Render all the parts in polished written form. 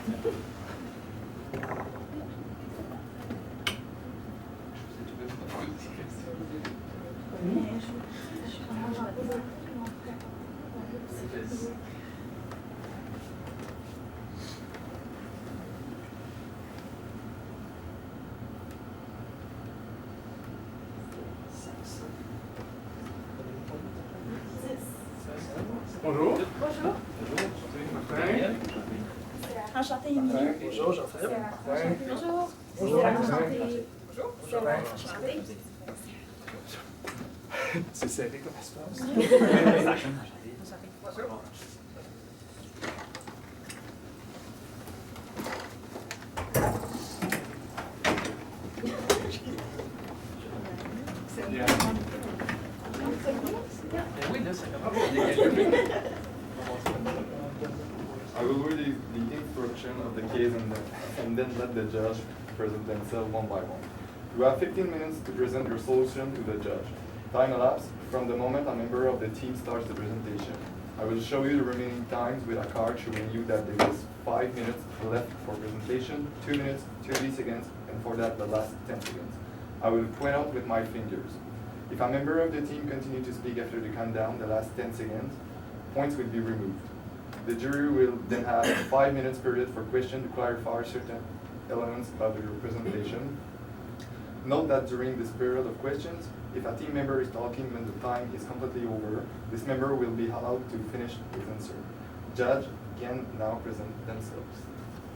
Bonjour. Bonjour. Martin. Enchanté, Émilie. Bonjour, Jean-Philippe. Bonjour. Bonjour. Enchanté. Bonjour. Enchanté. C'est serré comme espace. I will read the instruction of the case and then let the judge present themselves one by one. You have 15 minutes to present your solution to the judge. Time elapsed from the moment a member of the team starts the presentation. I will show you the remaining times with a card showing you that there is 5 minutes left for presentation, 2 minutes, 30 seconds, and for that the last 10 seconds. I will point out with my fingers. If a member of the team continues to speak after the countdown, the last 10 seconds, points will be removed. The jury will then have a 5 minutes period for question to clarify certain elements of your presentation. Note that during this period of questions, if a team member is talking when the time is completely over, this member will be allowed to finish his answer. Judge can now present themselves.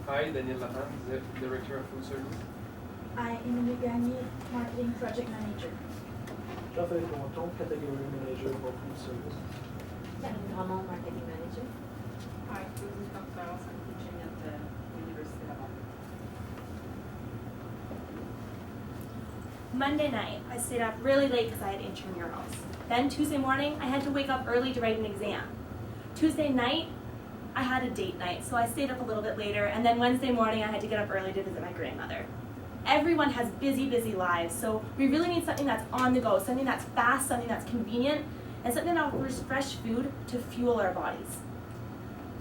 Hi, Daniel Lahan, the Director of Food Service. I am Émilie Gagné, Marketing Project Manager. Jean-Philippe Bonton, Category Manager for Food Service. Karine Grandmont, Marketing Manager. Hi, Susan Cox, I'm teaching at the University of Ottawa. Monday night, I stayed up really late because I had intramurals. Then Tuesday morning, I had to wake up early to write an exam. Tuesday night, I had a date night, so I stayed up a little bit later, and then Wednesday morning, I had to get up early to visit my grandmother. Everyone has busy, busy lives, so we really need something that's on the go, something that's fast, something that's convenient, and something that offers fresh food to fuel our bodies.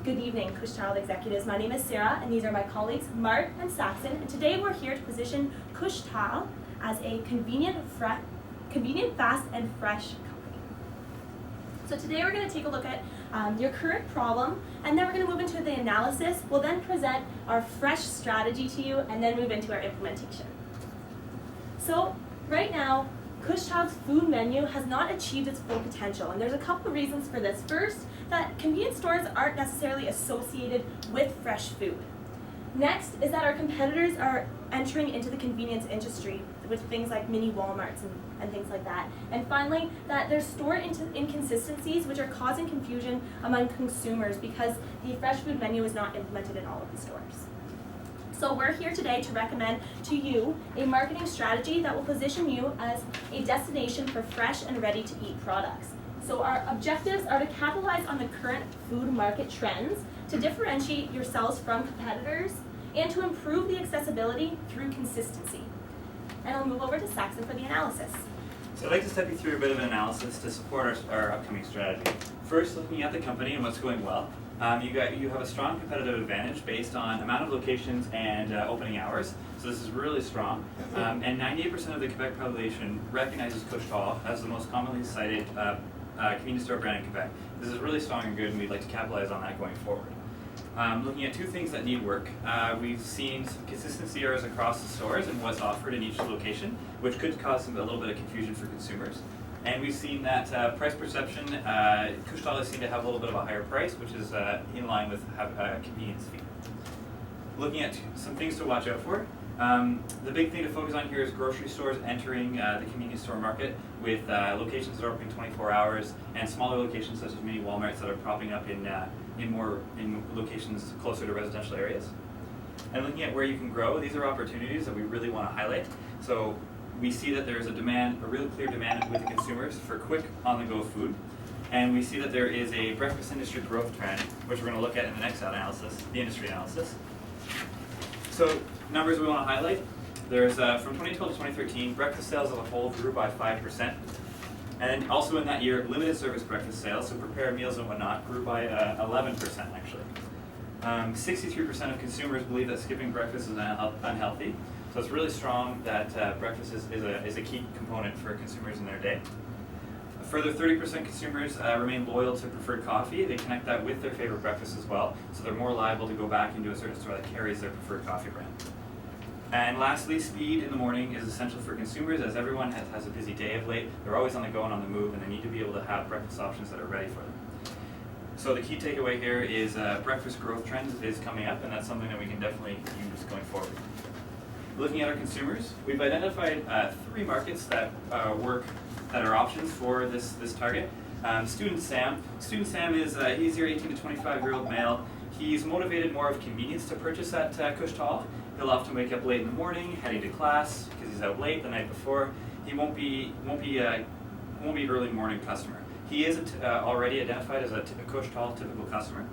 Good evening, Couche-Tard executives. My name is Sarah, and these are my colleagues, Mart and Saxon, and today we're here to position Couche-Tard as a convenient, fast, and fresh company. So today we're going to take a look at your current problem, and then we're going to move into the analysis. We'll then present our fresh strategy to you, and then move into our implementation. So right now, Couche-Tard's food menu has not achieved its full potential, and there's a couple of reasons for this. First, that convenience stores aren't necessarily associated with fresh food. Next is that our competitors are entering into the convenience industry with things like mini Walmarts and things like that. And finally, that there's store inconsistencies which are causing confusion among consumers because the fresh food menu is not implemented in all of the stores. So we're here today to recommend to you a marketing strategy that will position you as a destination for fresh and ready-to-eat products. So our objectives are to capitalize on the current food market trends, to differentiate yourselves from competitors, and to improve the accessibility through consistency. And I'll move over to Saxon for the analysis. So I'd like to step you through a bit of an analysis to support our upcoming strategy. First, looking at the company and what's going well. You have a strong competitive advantage based on amount of locations and opening hours. So this is really strong. And 98% of the Quebec population recognizes Couche-Tard as the most commonly cited convenience store brand in Quebec. This is really strong and good, and we'd like to capitalize on that going forward. Looking at two things that need work. We've seen some consistency errors across the stores and what's offered in each location, which could cause a little bit of confusion for consumers. And we've seen that price perception, Couche-Tard seem to have a little bit of a higher price, which is in line with a convenience fee. Looking at some things to watch out for. The big thing to focus on here is grocery stores entering the convenience store market with locations that are open 24 hours and smaller locations such as mini Walmarts that are popping up in locations closer to residential areas. And looking at where you can grow, these are opportunities that we really want to highlight. So we see that there's a really clear demand with the consumers for quick on-the-go food. And we see that there is a breakfast industry growth trend, which we're going to look at in the next analysis, the industry analysis. So numbers we want to highlight. There's from 2012 to 2013, breakfast sales as a whole grew by 5%. And also in that year, limited service breakfast sales, so prepared meals and whatnot, grew by 11% actually. 63% of consumers believe that skipping breakfast is unhealthy. So it's really strong that breakfast is a key component for consumers in their day. A further 30% consumers remain loyal to preferred coffee. They connect that with their favorite breakfast as well, so they're more liable to go back into a certain store that carries their preferred coffee brand. And lastly, speed in the morning is essential for consumers, as everyone has a busy day of late. They're always on the go and on the move, and they need to be able to have breakfast options that are ready for them. So the key takeaway here is breakfast growth trend is coming up, and that's something that we can definitely use going forward. Looking at our consumers, we've identified 3 markets that are options for this target. Student Sam. Student Sam is he's your 18 to 25-year-old male. He's motivated more of convenience to purchase at Couche-Tard. He'll often wake up late in the morning, heading to class because he's out late the night before. He won't be early morning customer. He is already identified as a Couche-Tard typical customer.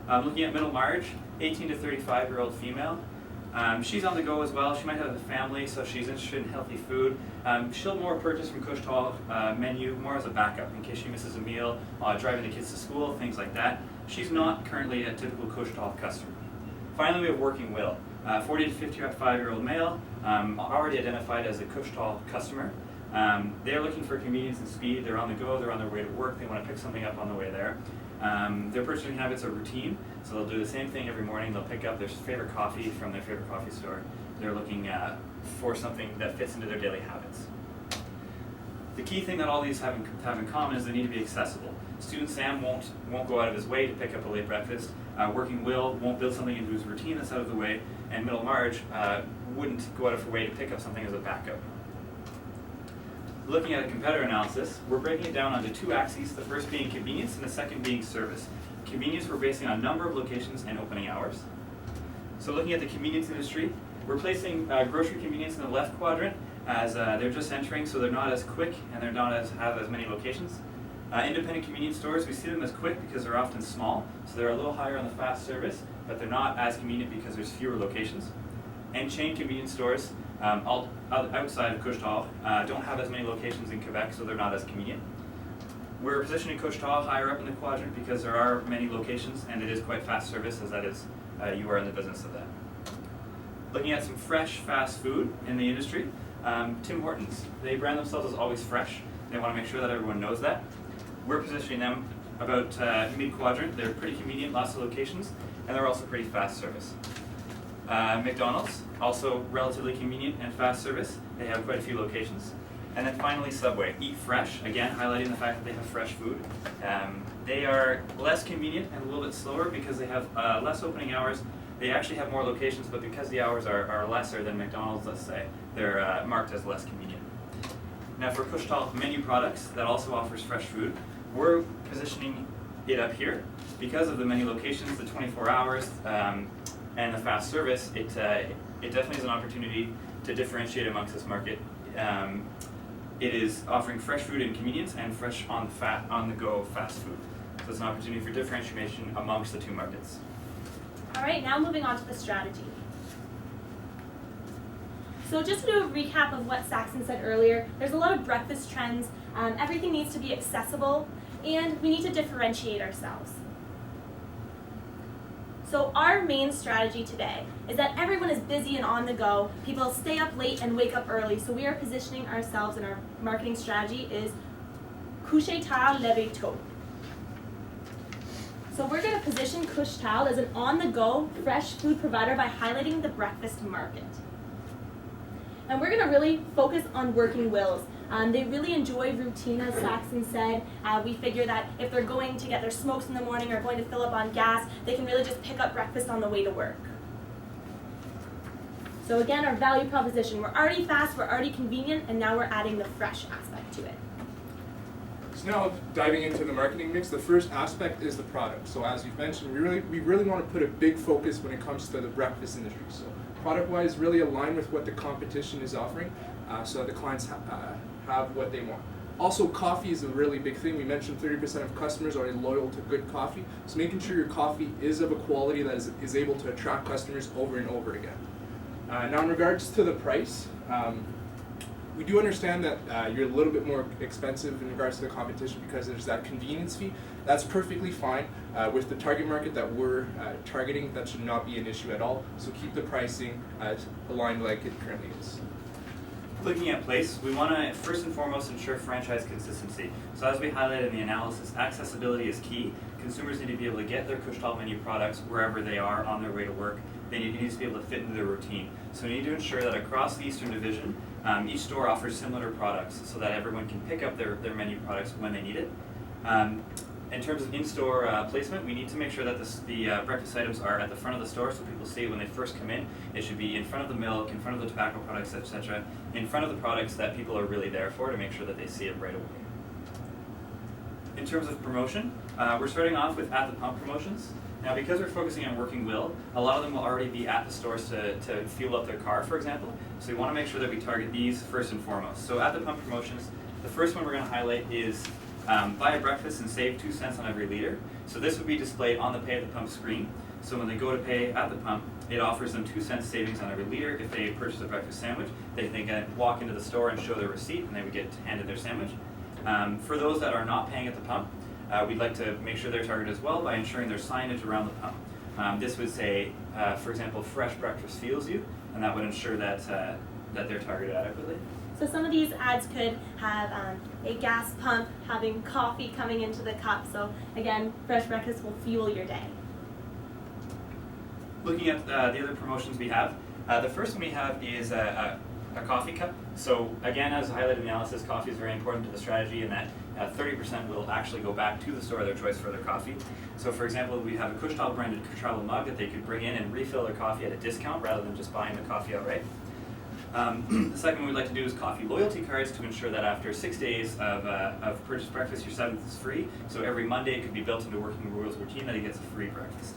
Looking at middle Marge, 18 to 35-year-old female. She's on the go as well. She might have a family, so she's interested in healthy food. She'll more purchase from Couche-Tard menu more as a backup in case she misses a meal, driving the kids to school, things like that. She's not currently a typical Couche-Tard customer. Finally, we have Working Will, 40 to 55-year-old male, already identified as a Couche-Tard customer. They're looking for convenience and speed. They're on the go. They're on their way to work. They want to pick something up on the way there. Their purchasing habits are routine, so they'll do the same thing every morning. They'll pick up their favorite coffee from their favorite coffee store. They're looking for something that fits into their daily habits. The key thing that all these have in common is they need to be accessible. Student Sam won't go out of his way to pick up a late breakfast. Working Will won't build something into his routine that's out of the way, and Middle Marge wouldn't go out of her way to pick up something as a backup. Looking at a competitor analysis, we're breaking it down onto 2 axes, the first being convenience and the second being service. Convenience we're basing on number of locations and opening hours. So looking at the convenience industry, we're placing grocery convenience in the left quadrant as they're just entering, so they're not as quick and they're not have as many locations. Independent convenience stores, we see them as quick because they're often small, so they're a little higher on the fast service, but they're not as convenient because there's fewer locations. And chain convenience stores, outside of Couche-Tard, don't have as many locations in Quebec, so they're not as convenient. We're positioning Couche-Tard higher up in the quadrant because there are many locations and it is quite fast service, as that is, you are in the business of that. Looking at some fresh, fast food in the industry, Tim Hortons, they brand themselves as always fresh. They want to make sure that everyone knows that. We're positioning them about mid-quadrant. They're pretty convenient, lots of locations, and they're also pretty fast service. McDonald's, also relatively convenient and fast service. They have quite a few locations. And then finally Subway, Eat Fresh, again highlighting the fact that they have fresh food. They are less convenient and a little bit slower because they have less opening hours. They actually have more locations, but because the hours are lesser than McDonald's, let's say, they're marked as less convenient. Now for Couche-Tard menu products that also offers fresh food, we're positioning it up here. Because of the many locations, the 24 hours, and the fast service, it definitely is an opportunity to differentiate amongst this market. It is offering fresh food and convenience and fresh on the go fast food. So it's an opportunity for differentiation amongst the 2 markets. All right, now moving on to the strategy. So just to do a recap of what Saxon said earlier, there's a lot of breakfast trends. Everything needs to be accessible, and we need to differentiate ourselves. So our main strategy today is that everyone is busy and on the go. People stay up late and wake up early. So we are positioning ourselves, and our marketing strategy is Couche-Tard, levez tôt. So we're going to position Couche-Tard as an on-the-go fresh food provider by highlighting the breakfast market. And we're going to really focus on Working Wills. They really enjoy routine, as Saxon said. We figure that if they're going to get their smokes in the morning or going to fill up on gas, they can really just pick up breakfast on the way to work. So again, our value proposition. We're already fast, we're already convenient, and now we're adding the fresh aspect to it. So now diving into the marketing mix, the first aspect is the product. So as you've mentioned, we really want to put a big focus when it comes to the breakfast industry. So product-wise, really align with what the competition is offering, so that the clients have what they want. Also, coffee is a really big thing. We mentioned 30% of customers are loyal to good coffee, so making sure your coffee is of a quality that is able to attract customers over and over again. Now in regards to the price, we do understand that you're a little bit more expensive in regards to the competition because there's that convenience fee. That's perfectly fine. With the target market that we're targeting, that should not be an issue at all. So keep the pricing aligned like it currently is. Looking at place, we want to first and foremost ensure franchise consistency. So as we highlighted in the analysis, accessibility is key. Consumers need to be able to get their Couche-Tard menu products wherever they are on their way to work. They need to be able to fit into their routine. So we need to ensure that across the Eastern Division, each store offers similar products so that everyone can pick up their menu products when they need it. In terms of in-store placement, we need to make sure that the breakfast items are at the front of the store so people see it when they first come in. It should be in front of the milk, in front of the tobacco products, etc., in front of the products that people are really there for to make sure that they see it right away. In terms of promotion, we're starting off with at-the-pump promotions. Now, because we're focusing on working will, a lot of them will already be at the stores to fuel up their car, for example. So we want to make sure that we target these first and foremost. So at-the-pump promotions, the first one we're going to highlight is buy a breakfast and save 2 cents on every liter. So this would be displayed on the pay at the pump screen. So when they go to pay at the pump, it offers them 2 cents savings on every liter. If they purchase a breakfast sandwich, they can walk into the store and show their receipt, and they would get handed their sandwich. For those that are not paying at the pump, we'd like to make sure they're targeted as well by ensuring there's signage around the pump. This would say, for example, fresh breakfast fuels you, and that would ensure that they're targeted adequately. So some of these ads could have a gas pump having coffee coming into the cup. So again, fresh breakfast will fuel your day. Looking at the other promotions we have, the first one we have is a coffee cup. So again, as highlighted in the analysis, coffee is very important to the strategy in that 30% will actually go back to the store of their choice for their coffee. So for example, we have a Couche-Tard branded travel mug that they could bring in and refill their coffee at a discount rather than just buying the coffee outright. The second one we'd like to do is coffee loyalty cards to ensure that after 6 days of purchased breakfast, your 7th is free. So every Monday it could be built into working rules routine that he gets a free breakfast.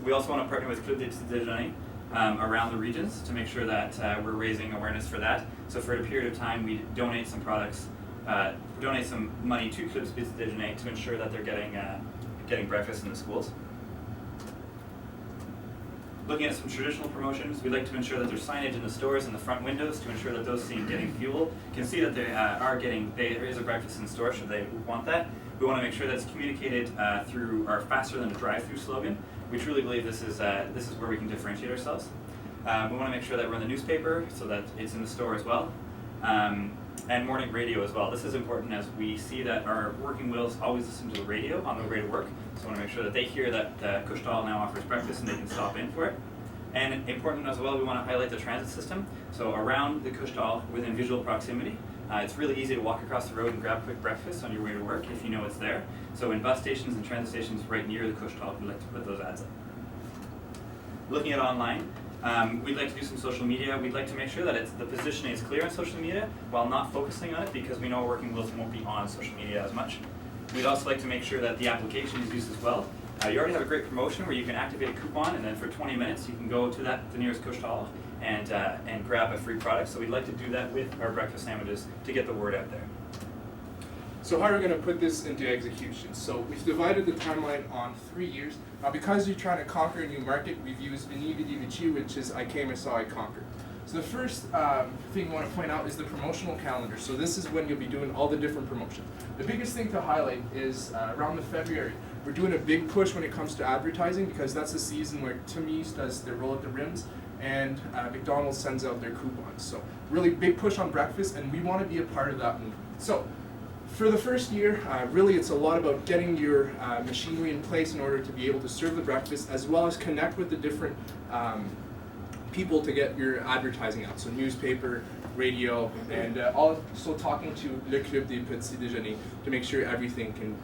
We also want to partner with Club d'étudiants around the regions to make sure that we're raising awareness for that. So for a period of time, we donate some products, donate some money to Club d'étudiants to ensure that they're getting breakfast in the schools. Looking at some traditional promotions, we'd like to ensure that there's signage in the stores and the front windows to ensure that those seen getting fuel can see that they there is a breakfast in the store should they want that. We want to make sure that it's communicated through our faster than a drive-through slogan. We truly believe this is where we can differentiate ourselves. We want to make sure that we're in the newspaper so that it's in the store as well. And morning radio as well. This is important as we see that our working wills always listen to the radio on their way to work. So I want to make sure that they hear that Couche-Tard now offers breakfast and they can stop in for it. And important as well, we want to highlight the transit system. So around the Couche-Tard, within visual proximity, it's really easy to walk across the road and grab a quick breakfast on your way to work if you know it's there. So in bus stations and transit stations right near the Couche-Tard, we'd like to put those ads up. Looking at online, we'd like to do some social media. We'd like to make sure that the positioning is clear on social media while not focusing on it because we know working wills won't be on social media as much. We'd also like to make sure that the application is used as well. You already have a great promotion where you can activate a coupon and then for 20 minutes you can go to the nearest Couche-Tard and grab a free product. So we'd like to do that with our breakfast sandwiches to get the word out there. So how are we going to put this into execution? So we've divided the timeline on 3 years. Now because you're trying to conquer a new market, we've used Veni, which is I came, I saw, I conquered. So the first thing I want to point out is the promotional calendar. So this is when you'll be doing all the different promotions. The biggest thing to highlight is around the February, we're doing a big push when it comes to advertising because that's the season where Timmy's does their roll at the rims and McDonald's sends out their coupons. So really big push on breakfast and we want to be a part of that movement. So for the first year, really it's a lot about getting your machinery in place in order to be able to serve the breakfast as well as connect with the different people to get your advertising out. So newspaper, radio, and also talking to Le Club des Petits Déjeuners to make sure everything can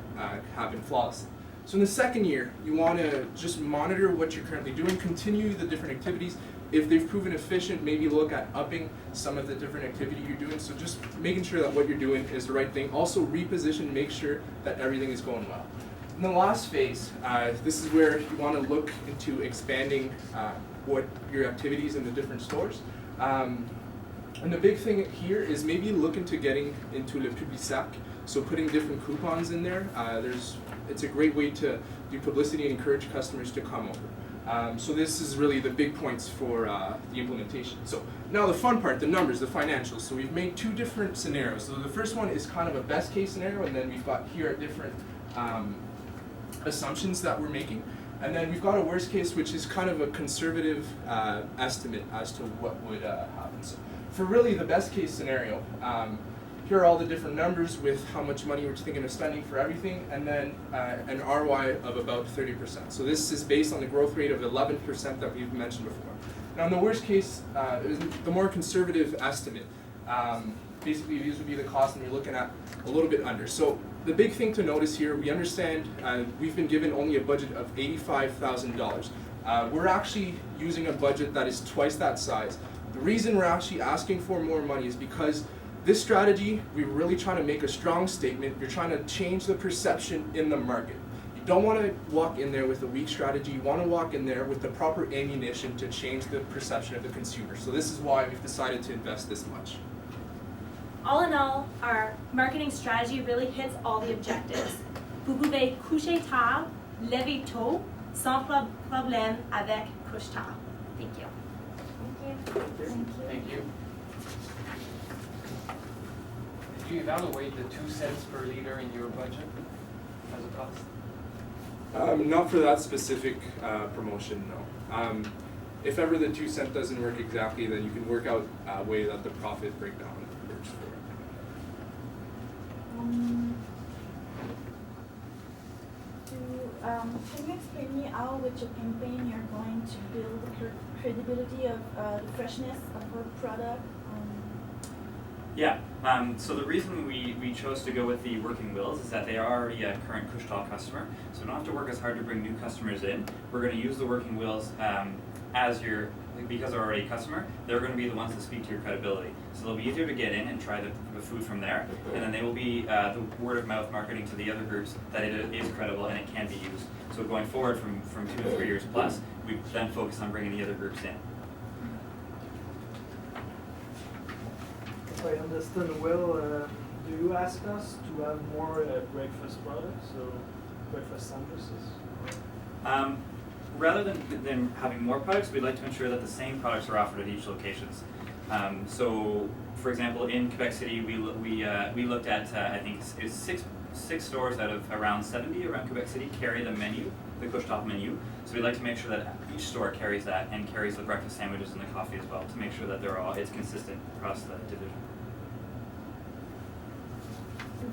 happen flawlessly. So in the second year, you want to just monitor what you're currently doing, continue the different activities. If they've proven efficient, maybe look at upping some of the different activity you're doing. So just making sure that what you're doing is the right thing. Also reposition, make sure that everything is going well. In the last phase, this is where you want to look into expanding what your activities in the different stores. And the big thing here is maybe look into getting into Le Public Sac, so putting different coupons in there. It's a great way to do publicity and encourage customers to come over. So this is really the big points for the implementation. So now the fun part, the numbers, the financials. So we've made two different scenarios. So the first one is kind of a best case scenario, and then we've got here are different assumptions that we're making. And then we've got a worst case, which is kind of a conservative estimate as to what would happen. So for really the best case scenario, here are all the different numbers with how much money we're thinking of spending for everything, and then an ROI of about 30%. So this is based on the growth rate of 11% that we've mentioned before. Now in the worst case, the more conservative estimate, basically these would be the costs, and you're looking at a little bit under. So the big thing to notice here, we understand we've been given only a budget of $85,000. We're actually using a budget that is twice that size. The reason we're actually asking for more money is because this strategy, we're really trying to make a strong statement. You're trying to change the perception in the market. You don't want to walk in there with a weak strategy. You want to walk in there with the proper ammunition to change the perception of the consumer. So this is why we've decided to invest this much. All in all, our marketing strategy really hits all the objectives. Vous pouvez coucher tard, lever tôt, sans problème avec Couche-Tard. Thank you. Thank you. Did you evaluate the 2 cents per liter in your budget as a cost? Not for that specific promotion, no. If ever the 2 cent doesn't work exactly, then you can work out a way that the profit breakdown works for it. Can you explain me how with your campaign you're going to build the credibility of the freshness of our product? Yeah, so the reason we chose to go with the working wheels is that they are already a current Couche-Tard customer, so we don't have to work as hard to bring new customers in. We're going to use the working wheels because they're already a customer, they're going to be the ones that speak to your credibility. So they'll be easier to get in and try the food from there, and then they will be the word of mouth marketing to the other groups that it is credible and it can be used. So going forward from 2 to 3 years plus, we then focus on bringing the other groups in. If I understand well, do you ask us to have more breakfast products, so breakfast sandwiches? Rather than having more products, we'd like to ensure that the same products are offered at each locations. So, for example, in Quebec City, we looked at I think it's six stores out of around 70 around Quebec City carry the menu, the Couche-Tard menu. So we'd like to make sure that each store carries that and carries the breakfast sandwiches and the coffee as well to make sure that it's consistent across the division.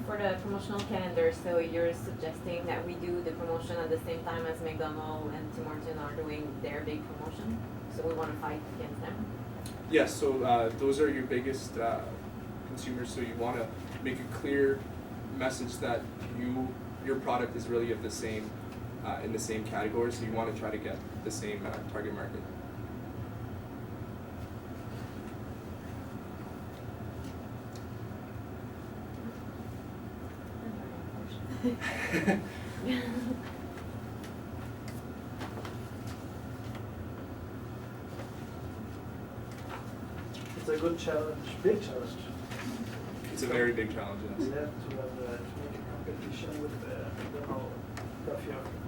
For the promotional calendar, so you're suggesting that we do the promotion at the same time as McDonald's and Tim Hortons are doing their big promotion, so we want to fight against them? Yes, so those are your biggest consumers, so you want to make a clear message that your product is really of the same, in the same category, so you want to try to get the same target market. It's a good challenge, big challenge. It's a very big challenge. We Yes. have to make a competition with McDonald's coffee offering.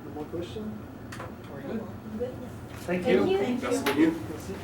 No more question? Very good. Good. Thank Thank you. you. Thank That's you. for you. Merci.